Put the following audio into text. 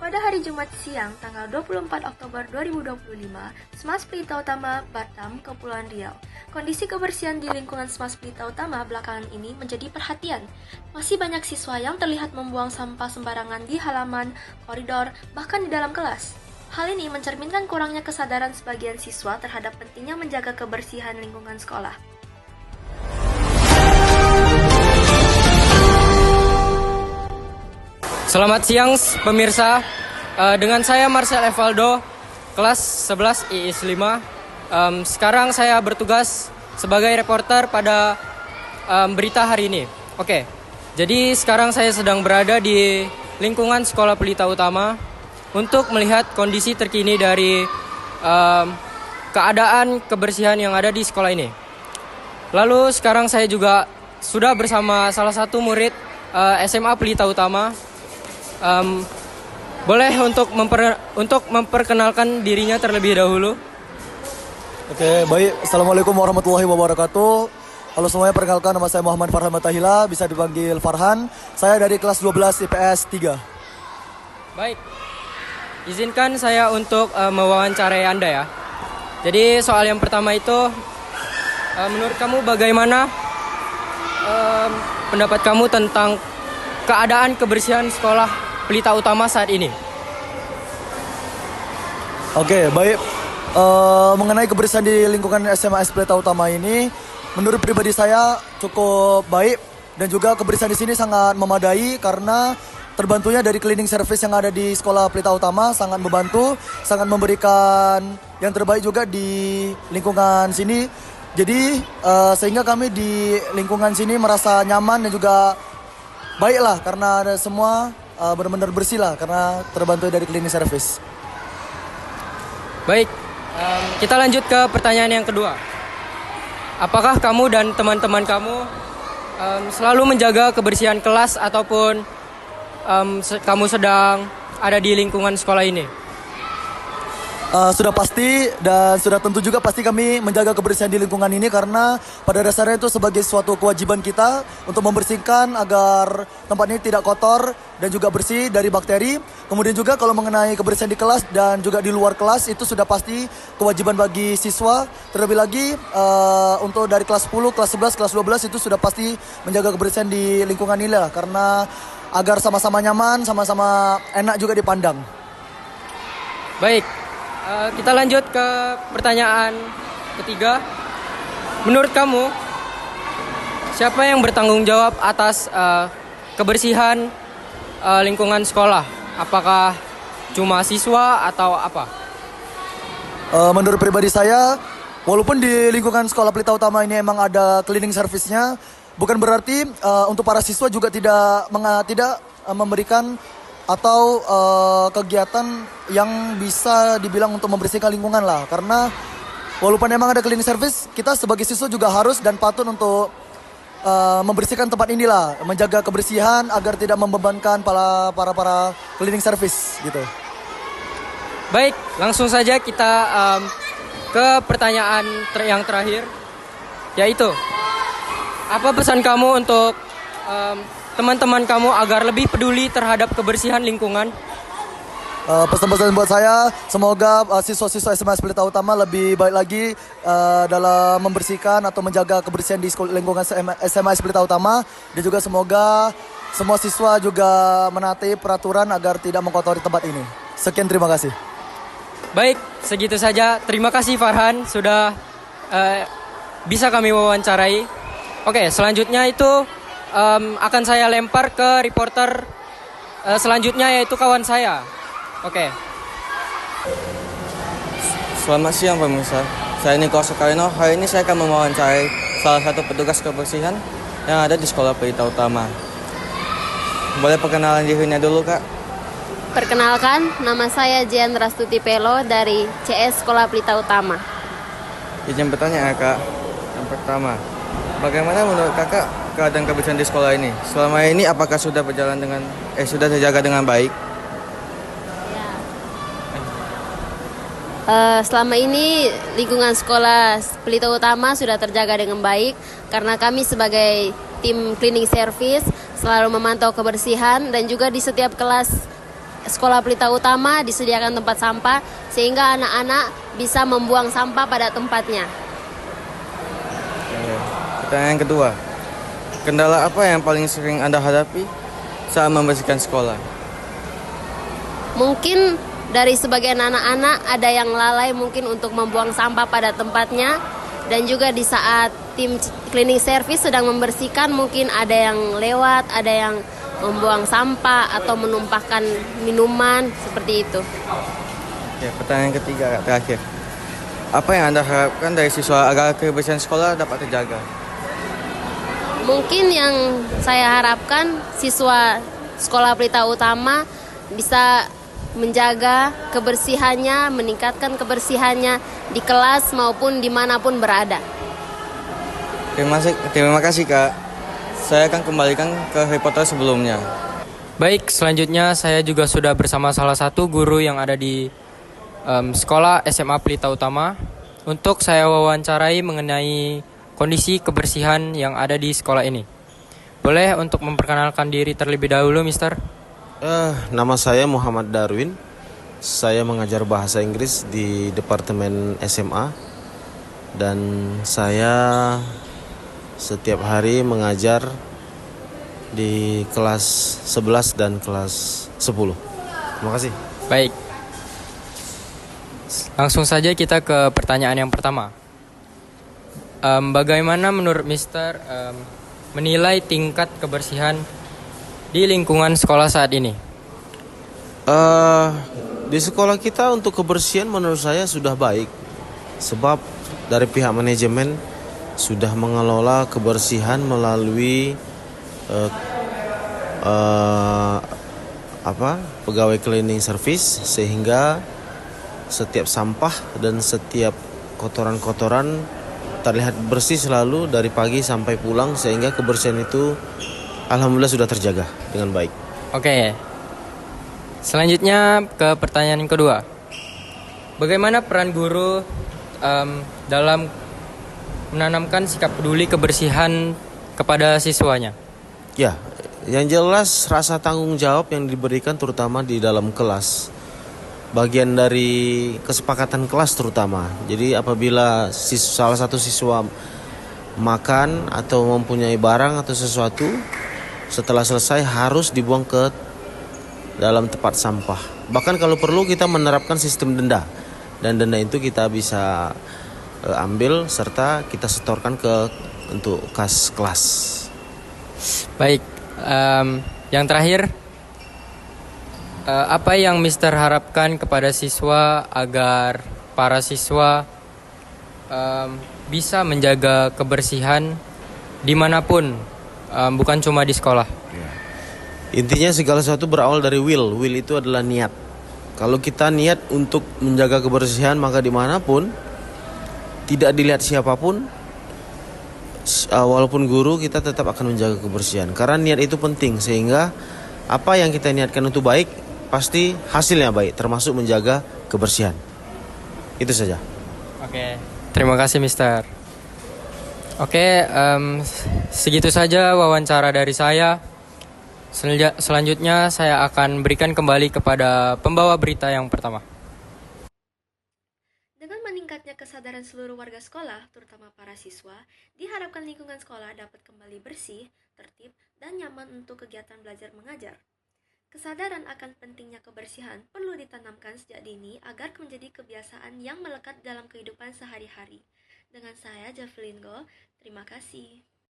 Pada hari Jumat siang, tanggal 24 Oktober 2025, Smas Pelita Utama, Batam, Kepulauan Riau. Kondisi kebersihan di lingkungan Smas Pelita Utama belakangan ini menjadi perhatian. Masih banyak siswa yang terlihat membuang sampah sembarangan di halaman, koridor, bahkan di dalam kelas. Hal ini mencerminkan kurangnya kesadaran sebagian siswa terhadap pentingnya menjaga kebersihan lingkungan sekolah. Selamat siang pemirsa, dengan saya Marcel Evaldo, kelas 11 IIS 5. Sekarang saya bertugas sebagai reporter pada berita hari ini. Oke, jadi sekarang saya sedang berada di lingkungan Sekolah Pelita Utama untuk melihat kondisi terkini dari keadaan kebersihan yang ada di sekolah ini. Lalu sekarang saya juga sudah bersama salah satu murid SMA Pelita Utama. Boleh untuk memperkenalkan dirinya terlebih dahulu. Oke, baik. Assalamualaikum warahmatullahi wabarakatuh. Halo semuanya, perkenalkan nama saya Muhammad Farhan Matahila, bisa dipanggil Farhan. Saya dari kelas 12 IPS 3. Baik, izinkan saya untuk mewawancarai Anda ya. Jadi soal yang pertama itu, menurut kamu bagaimana pendapat kamu tentang keadaan kebersihan sekolah Pelita Utama saat ini? Oke, baik. Mengenai kebersihan di lingkungan SMA Pelita Utama ini, menurut pribadi saya cukup baik dan juga kebersihan di sini sangat memadai karena terbantunya dari cleaning service yang ada di sekolah Pelita Utama, sangat membantu, sangat memberikan yang terbaik juga di lingkungan sini. Jadi sehingga kami di lingkungan sini merasa nyaman dan juga baiklah karena ada semua benar-benar bersih lah karena terbantu dari cleaning service. Baik, kita lanjut ke pertanyaan yang kedua. Apakah kamu dan teman-teman kamu selalu menjaga kebersihan kelas ataupun kamu sedang ada di lingkungan sekolah ini? Sudah pasti dan sudah tentu juga pasti kami menjaga kebersihan di lingkungan ini karena pada dasarnya itu sebagai suatu kewajiban kita untuk membersihkan agar tempat ini tidak kotor dan juga bersih dari bakteri. Kemudian juga kalau mengenai kebersihan di kelas dan juga di luar kelas itu sudah pasti kewajiban bagi siswa. Terlebih lagi untuk dari kelas 10, kelas 11, kelas 12 itu sudah pasti menjaga kebersihan di lingkungan ini lah karena agar sama-sama nyaman, sama-sama enak juga dipandang. Baik. Kita lanjut ke pertanyaan ketiga. Menurut kamu, siapa yang bertanggung jawab atas kebersihan lingkungan sekolah? Apakah cuma siswa atau apa? Menurut pribadi saya, walaupun di lingkungan sekolah Pelita Utama ini emang ada cleaning service-nya, bukan berarti untuk para siswa juga tidak memberikan atau kegiatan yang bisa dibilang untuk membersihkan lingkungan lah. Karena walaupun emang ada cleaning service, kita sebagai siswa juga harus dan patut untuk membersihkan tempat inilah, menjaga kebersihan agar tidak membebankan para cleaning service gitu. Baik, langsung saja kita ke pertanyaan yang terakhir, yaitu apa pesan kamu untuk teman-teman kamu agar lebih peduli terhadap kebersihan lingkungan? Pesan-pesan buat saya, semoga siswa-siswa SMA Pelita Utama lebih baik lagi dalam membersihkan atau menjaga kebersihan di lingkungan SMA Pelita Utama. Dan juga semoga semua siswa juga menaati peraturan agar tidak mengkotori tempat ini. Sekian, terima kasih. Baik, segitu saja. Terima kasih Farhan sudah bisa kami wawancarai. Oke, selanjutnya itu akan saya lempar ke reporter selanjutnya, yaitu kawan saya. Oke. Selamat siang pemirsa. Saya Niko Soekarno. Hari ini saya akan mewawancarai salah satu petugas kebersihan yang ada di Sekolah Pelita Utama. Boleh perkenalan dirinya dulu, Kak? Perkenalkan, nama saya Jian Rastuti Pelo dari CS Sekolah Pelita Utama. Izin bertanya ya, Kak. Yang pertama, bagaimana menurut Kakak keadaan kebersihan di sekolah ini? Selama ini apakah sudah sudah terjaga dengan baik? Selama ini lingkungan sekolah Pelita Utama sudah terjaga dengan baik karena kami sebagai tim cleaning service selalu memantau kebersihan dan juga di setiap kelas Sekolah Pelita Utama disediakan tempat sampah sehingga anak-anak bisa membuang sampah pada tempatnya. Oke. Pertanyaan kedua, kendala apa yang paling sering Anda hadapi saat membersihkan sekolah? Mungkin dari sebagian anak-anak ada yang lalai mungkin untuk membuang sampah pada tempatnya, dan juga di saat tim cleaning service sedang membersihkan mungkin ada yang lewat, ada yang membuang sampah atau menumpahkan minuman seperti itu. Oke, pertanyaan ketiga terakhir. Apa yang Anda harapkan dari siswa agar kebersihan sekolah dapat terjaga? Mungkin yang saya harapkan siswa Sekolah Pelita Utama bisa menjaga kebersihannya, meningkatkan kebersihannya di kelas maupun dimanapun berada. Terima kasih Kak. Saya akan kembalikan ke reporter sebelumnya. Baik, selanjutnya saya juga sudah bersama salah satu guru yang ada di sekolah SMA Pelita Utama untuk saya wawancarai mengenai kondisi kebersihan yang ada di sekolah ini. Boleh untuk memperkenalkan diri terlebih dahulu, Mister? Nama saya Muhammad Darwin. Saya mengajar bahasa Inggris di Departemen SMA. Dan saya setiap hari mengajar di kelas 11 dan kelas 10. Terima kasih. Baik. Langsung saja kita ke pertanyaan yang pertama. Bagaimana menurut Mister menilai tingkat kebersihan di lingkungan sekolah saat ini? Di sekolah kita untuk kebersihan menurut saya sudah baik. Sebab dari pihak manajemen sudah mengelola kebersihan melalui pegawai cleaning service, sehingga setiap sampah dan setiap kotoran-kotoran terlihat bersih selalu dari pagi sampai pulang, sehingga kebersihan itu alhamdulillah sudah terjaga dengan baik. Oke. Selanjutnya ke pertanyaan yang kedua. Bagaimana peran guru dalam menanamkan sikap peduli kebersihan kepada siswanya? Ya, yang jelas rasa tanggung jawab yang diberikan terutama di dalam kelas. Bagian dari kesepakatan kelas terutama. Jadi apabila salah satu siswa makan atau mempunyai barang atau sesuatu, setelah selesai harus dibuang ke dalam tempat sampah. Bahkan kalau perlu kita menerapkan sistem denda. Dan denda itu kita bisa ambil serta kita setorkan untuk kas kelas. Baik, yang terakhir, apa yang Mister harapkan kepada siswa agar para siswa bisa menjaga kebersihan dimanapun, bukan cuma di sekolah? Intinya segala sesuatu berawal dari will. Will itu adalah niat. Kalau kita niat untuk menjaga kebersihan, maka dimanapun, tidak dilihat siapapun, walaupun guru, kita tetap akan menjaga kebersihan. Karena niat itu penting, sehingga apa yang kita niatkan untuk baik, pasti hasilnya baik, termasuk menjaga kebersihan. Itu saja. Oke, terima kasih Mister. Oke, segitu saja wawancara dari saya. Selanjutnya saya akan berikan kembali kepada pembawa berita yang pertama. Dengan meningkatnya kesadaran seluruh warga sekolah, terutama para siswa, diharapkan lingkungan sekolah dapat kembali bersih, tertib, dan nyaman untuk kegiatan belajar mengajar. Kesadaran akan pentingnya kebersihan perlu ditanamkan sejak dini agar menjadi kebiasaan yang melekat dalam kehidupan sehari-hari. Dengan saya, Javelin Go, terima kasih.